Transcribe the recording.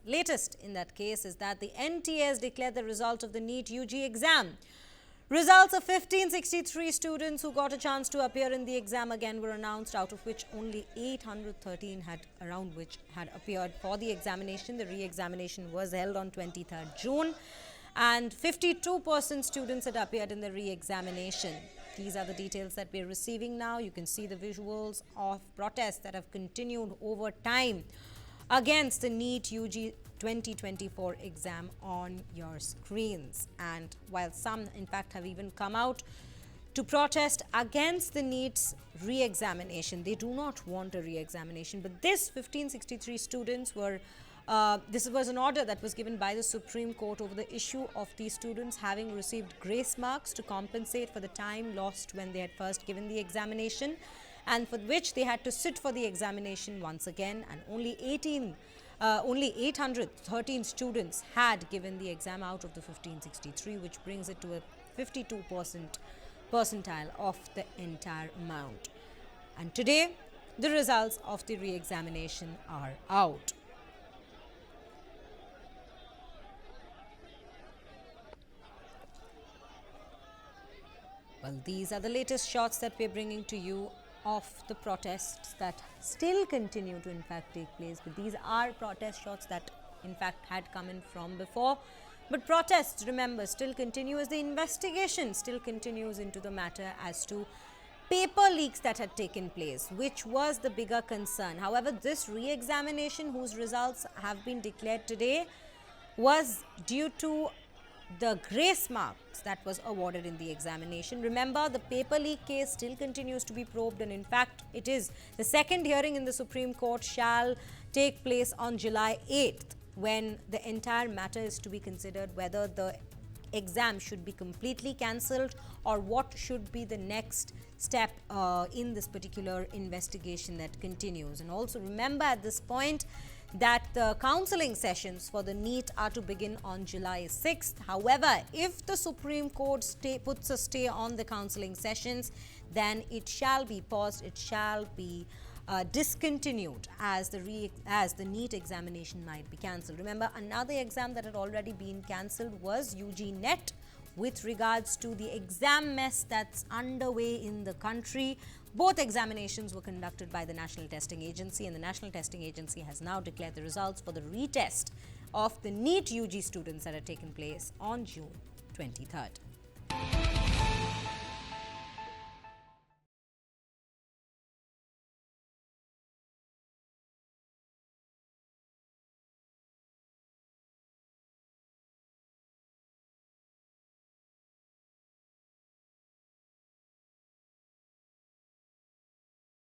Latest in that case is that the NTA has declared the result of the NEET-UG exam. Results of 1563 students who got a chance to appear in the exam again were announced, out of which only 813 had appeared for the examination. The re-examination was held on 23rd June and 52% students had appeared in the re-examination. These are the details that we're receiving now. You can see the visuals of protests that have continued over time against the NEET-UG 2024 exam on your screens. And while some in fact have even come out to protest against the NEET's re-examination, they do not want a re-examination. But this 1563 students were this was an order that was given by the Supreme Court over the issue of these students having received grace marks to compensate for the time lost when they had first given the examination, and for which they had to sit for the examination once again, and only 813 students had given the exam out of the 1563, which brings it to a 52% percentile of the entire amount. And today, the results of the re-examination are out. Well, these are the latest shots that we're bringing to you of the protests that still continue to in fact take place. But these are protest shots that in fact had come in from before. But protests, remember, still continue as the investigation still continues into the matter as to paper leaks that had taken place, which was the bigger concern. However, this re-examination, whose results have been declared today, was due to the grace marks that was awarded in the examination. Remember, the paper leak case still continues to be probed, and in fact, it is the second hearing in the Supreme Court shall take place on July 8th, when the entire matter is to be considered whether the exam should be completely cancelled or what should be the next step in this particular investigation that continues. And also remember at this point that the counselling sessions for the NEET are to begin on July 6th. However, if the Supreme Court puts a stay on the counselling sessions, then it shall be paused, it shall be discontinued as the NEET examination might be cancelled. Remember, another exam that had already been cancelled was UG NET with regards to the exam mess that's underway in the country. Both examinations were conducted by the National Testing Agency, and the National Testing Agency has now declared the results for the retest of the NEET-UG students that had taken place on June 23rd.